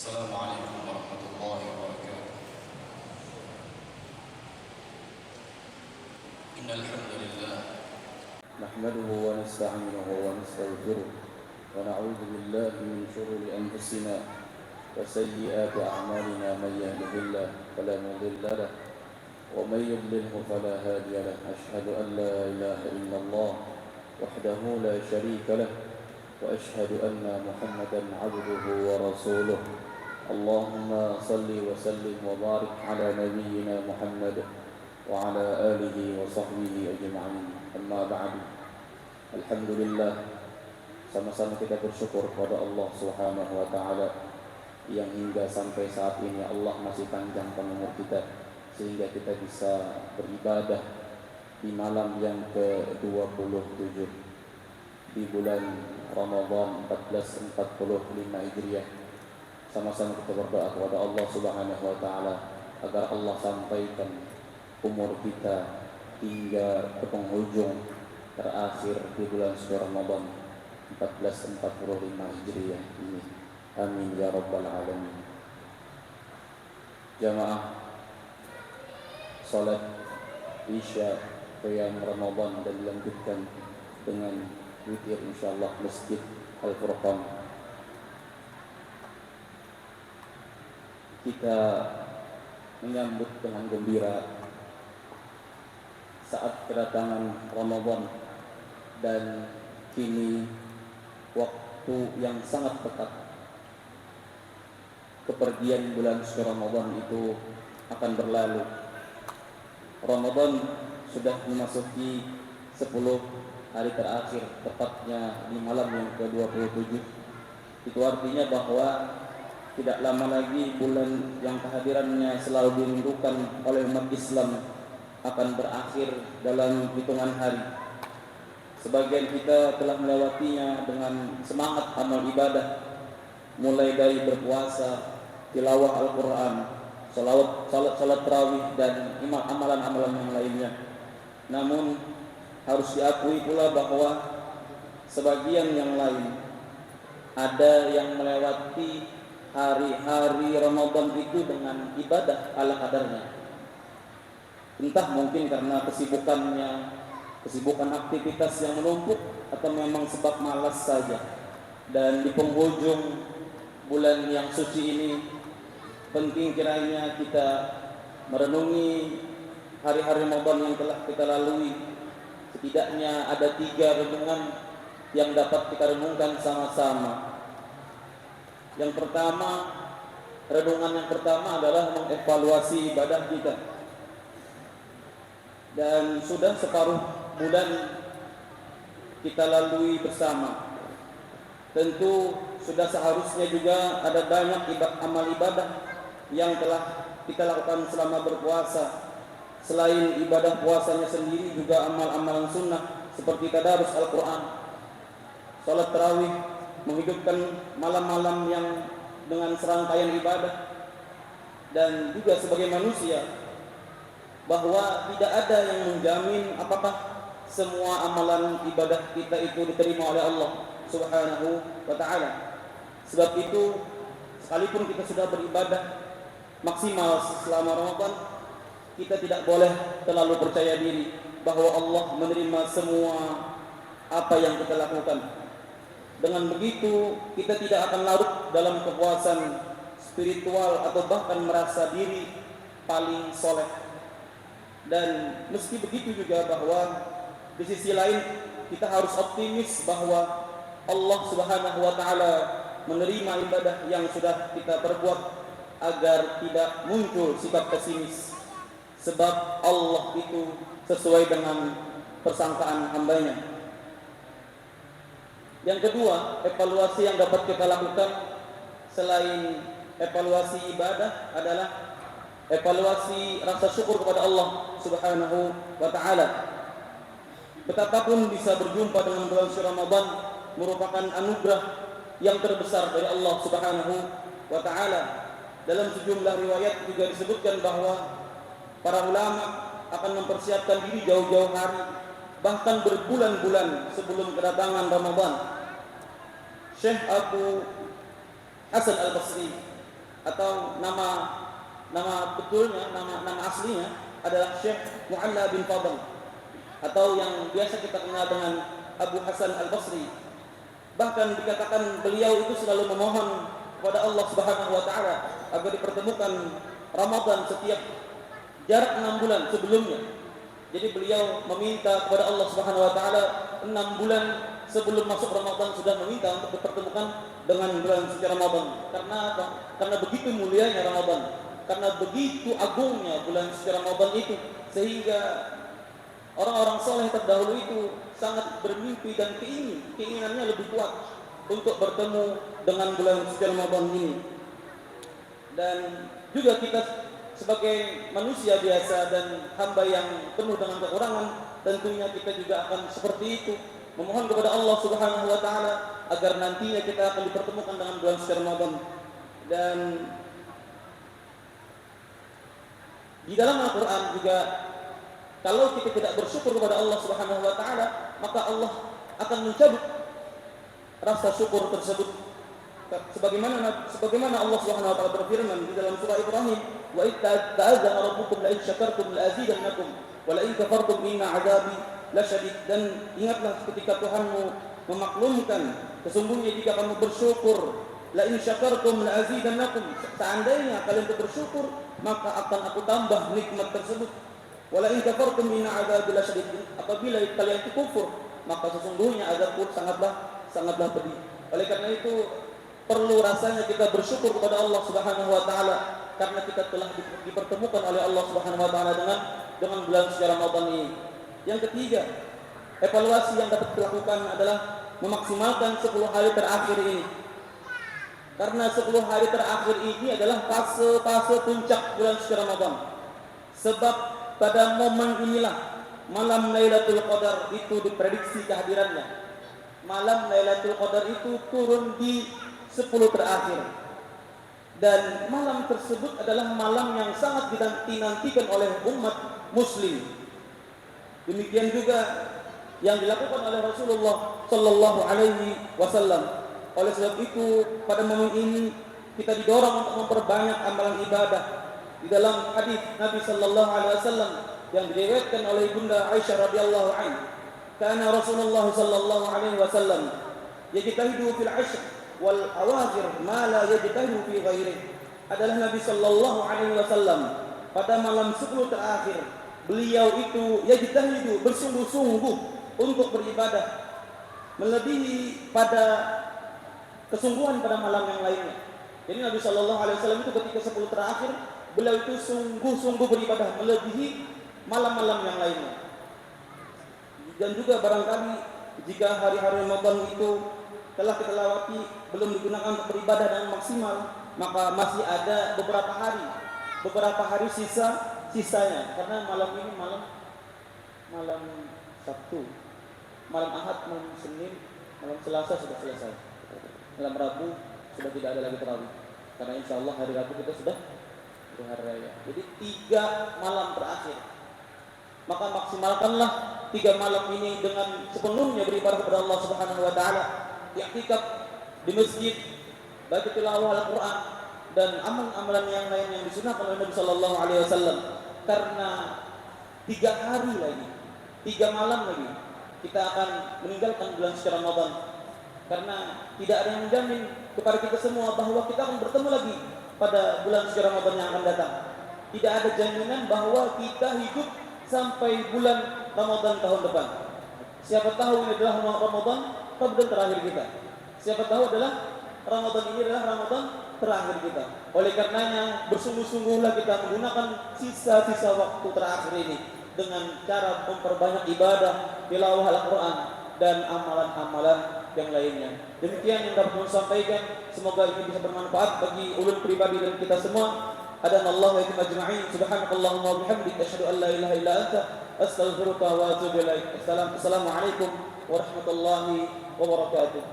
السلام عليكم ورحمة الله وبركاته. إن الحمد لله نحمده ونستعينه ونستغفره ونعوذ بالله من شرور أنفسنا وسيئات أعمالنا. من يهده الله فلا مضل له ومن يضلله فلا هادي له. أشهد أن لا إله إلا الله وحده لا شريك له وأشهد أن محمدا عبده ورسوله. اللهم صل وسلم وبارك على نبينا محمد وعلى آله وصحبه أجمعين. Amma ba'du. Alhamdulillah, sama-sama kita bersyukur kepada Allah Subhanahu wa taala yang hingga sampai saat ini Allah masih panjangkan umur kita sehingga kita bisa beribadah di malam yang ke-27 di bulan Ramadan 1445 Hijriah. Sama-sama kita berdoa kepada Allah Subhanahu wa taala agar Allah sampaikan umur kita hingga ke penghujung terakhir di bulan suci Ramadan 1445 Hijriah ini. Amin ya rabbal alamin. Jamaah salat Isya qiyam Ramadan dan dilanjutkan dengan witir insyaallah Masjid Al-Furqan. Kita menyambut dengan gembira saat kedatangan Ramadan, dan kini waktu yang sangat dekat kepergian bulan suci Ramadan itu akan berlalu. Ramadan sudah memasuki 10 hari terakhir, tepatnya di malam yang ke-27. Itu artinya bahwa tidak lama lagi bulan yang kehadirannya selalu dirindukan oleh umat Islam akan berakhir dalam hitungan hari. Sebagian kita telah melewatinya dengan semangat amal ibadah, mulai dari berpuasa, tilawah Al-Quran, salat tarawih, dan amalan-amalan yang lainnya. Namun harus diakui pula bahwa sebagian yang lain ada yang melewati hari-hari Ramadan itu dengan ibadah ala kadarnya. Entah mungkin karena kesibukan aktivitas yang menumpuk, atau memang sebab malas saja. Dan di penghujung bulan yang suci ini, penting kiranya kita merenungi hari-hari Ramadan yang telah kita lalui. Setidaknya ada 3 renungan yang dapat kita renungkan sama-sama. Renungan yang pertama adalah mengevaluasi ibadah kita. Dan sudah separuh bulan kita lalui bersama. Tentu sudah seharusnya juga ada banyak amal ibadah yang telah kita lakukan selama berpuasa. Selain ibadah puasanya sendiri, juga amal-amalan sunnah seperti tadarus Al-Quran, salat tarawih, menghidupkan malam-malam yang dengan serangkaian ibadah. Dan juga sebagai manusia, bahwa tidak ada yang menjamin apakah semua amalan ibadah kita itu diterima oleh Allah Subhanahu wa ta'ala. Sebab itu, sekalipun kita sudah beribadah maksimal selama Ramadan, kita tidak boleh terlalu percaya diri bahwa Allah menerima semua apa yang kita lakukan. Dengan begitu, kita tidak akan larut dalam kepuasan spiritual atau bahkan merasa diri paling soleh. Dan meski begitu juga, bahwa di sisi lain kita harus optimis bahwa Allah Subhanahu wa ta'ala menerima ibadah yang sudah kita perbuat, agar tidak muncul sikap pesimis. Sebab Allah itu sesuai dengan persangkaan hambanya. Yang kedua, evaluasi yang dapat kita lakukan selain evaluasi ibadah adalah evaluasi rasa syukur kepada Allah Subhanahu wa ta'ala. Betapapun bisa berjumpa dengan bulan suci Ramadan merupakan anugerah yang terbesar dari Allah Subhanahu wa ta'ala. Dalam sejumlah riwayat juga disebutkan bahwa para ulama akan mempersiapkan diri jauh-jauh hari, bahkan berbulan-bulan sebelum kedatangan Ramadan. Syekh Abu Hasan Al-Basri atau nama betulnya, nama aslinya adalah Syekh Mu'alla bin Fadl, atau yang biasa kita kenal dengan Abu Hasan Al-Basri. Bahkan dikatakan beliau itu selalu memohon kepada Allah Subhanahu wa taala agar dipertemukan Ramadan setiap jarak 6 bulan sebelumnya. Jadi beliau meminta kepada Allah Subhanahu wa taala 6 bulan sebelum masuk Ramadan sudah meminta untuk dipertemukan dengan bulan suci Ramadan. Karena apa? Karena begitu mulianya Ramadan, karena begitu agungnya bulan suci Ramadan itu, sehingga orang-orang soleh terdahulu itu sangat bermimpi dan keinginannya lebih kuat untuk bertemu dengan bulan suci Ramadan ini. Dan juga kita sebagai manusia biasa dan hamba yang penuh dengan kekurangan, tentunya kita juga akan seperti itu, memohon kepada Allah Subhanahu wa taala agar nantinya kita akan dipertemukan dengan bulan suci Ramadan. Dan di dalam Al-Qur'an juga, kalau kita tidak bersyukur kepada Allah Subhanahu wa taala, maka Allah akan mencabut rasa syukur tersebut. Sebagaimana Allah Subhanahu wa taala berfirman di dalam surah Ibrahim, "Wa idz ta'adzana rabbukum la in syakartum la azidannakum wa la in kafartum inna 'adzabi lasyadid." Dan ingatlah ketika Tuhanmu memaklumkan, sesungguhnya jika kamu bersyukur, la in syakartum la azidannakum, seandainya kalian bersyukur maka akan aku tambah nikmat tersebut. Wa la in kafartum inna 'adzabi lasyadid, apabila kalian kufur maka sesungguhnya azabku sangatlah pedih. Oleh karena itu perlu rasanya kita bersyukur kepada Allah Subhanahu wa taala karena kita telah dipertemukan oleh Allah Subhanahu wa taala dengan bulan suci Ramadan ini. Yang ketiga, evaluasi yang dapat dilakukan adalah memaksimalkan 10 hari terakhir ini. Karena 10 hari terakhir ini adalah fase puncak bulan suci Ramadan. Sebab pada momen inilah malam Lailatul Qadar itu diprediksi kehadirannya. Malam Lailatul Qadar itu turun di 10 terakhir, dan malam tersebut adalah malam yang sangat dinantikan oleh umat muslim. Demikian juga yang dilakukan oleh Rasulullah sallallahu alaihi wasallam. Oleh sebab itu pada momen ini kita didorong untuk memperbanyak amalan ibadah. Di dalam hadis Nabi sallallahu alaihi wasallam yang diriwayatkan oleh Bunda Aisyah radhiyallahu anha, kana Rasulullah sallallahu alaihi wasallam yajtahidu fil 'ashr wal awakhir ma la yajtahidu fi ghairihi. Adalah Nabi sallallahu alaihi wasallam pada malam 10 terakhir beliau itu yajtahidu, bersungguh-sungguh untuk beribadah, melebihi pada kesungguhan pada malam yang lainnya. Jadi Nabi sallallahu alaihi wasallam itu ketika 10 terakhir beliau itu sungguh-sungguh beribadah melebihi malam-malam yang lainnya. Dan juga barangkali jika hari-hari Ramadan itu telah kita lewati belum digunakan untuk beribadah dengan maksimal, maka masih ada beberapa hari sisanya. Karena malam ini malam Sabtu, malam Ahad, malam Senin, malam Selasa sudah selesai. Malam Rabu sudah tidak ada lagi tarawih. Karena insya Allah hari Rabu kita sudah berhari raya. Jadi 3 malam terakhir. Maka maksimalkanlah 3 malam ini dengan sepenuhnya beribadah kepada Allah Subhanahu wa taala. I'tikaf di masjid, baca tilawah Al-Qur'an dan amalan-amalan yang lain yang disunahkan oleh Nabi sallallahu alaihi wasallam. Karena 3 hari lagi, 3 malam lagi kita akan meninggalkan bulan suci Ramadan. Karena tidak ada yang menjamin kepada kita semua bahwa kita akan bertemu lagi pada bulan suci Ramadan yang akan datang. Tidak ada jaminan bahwa kita hidup sampai bulan Ramadan tahun depan. Siapa tahu ini adalah Ramadan terakhir kita. Siapa tahu adalah Ramadan ini adalah Ramadan terakhir kita. Oleh karenanya bersungguh-sungguhlah kita menggunakan sisa-sisa waktu terakhir ini dengan cara memperbanyak ibadah, tilawah Al-Qur'an dan amalan-amalan yang lainnya. Demikian yang dapat saya sampaikan. Semoga ini bisa bermanfaat bagi ulun pribadi dan kita semua. Adanallahu wa iyyakum ajma'in. Subhanakallahumma wa bihamdika asyhadu an la ilaha illa anta astaghfiruka wa atubu ilaik. Assalamualaikum warahmatullahi wabarakatuh.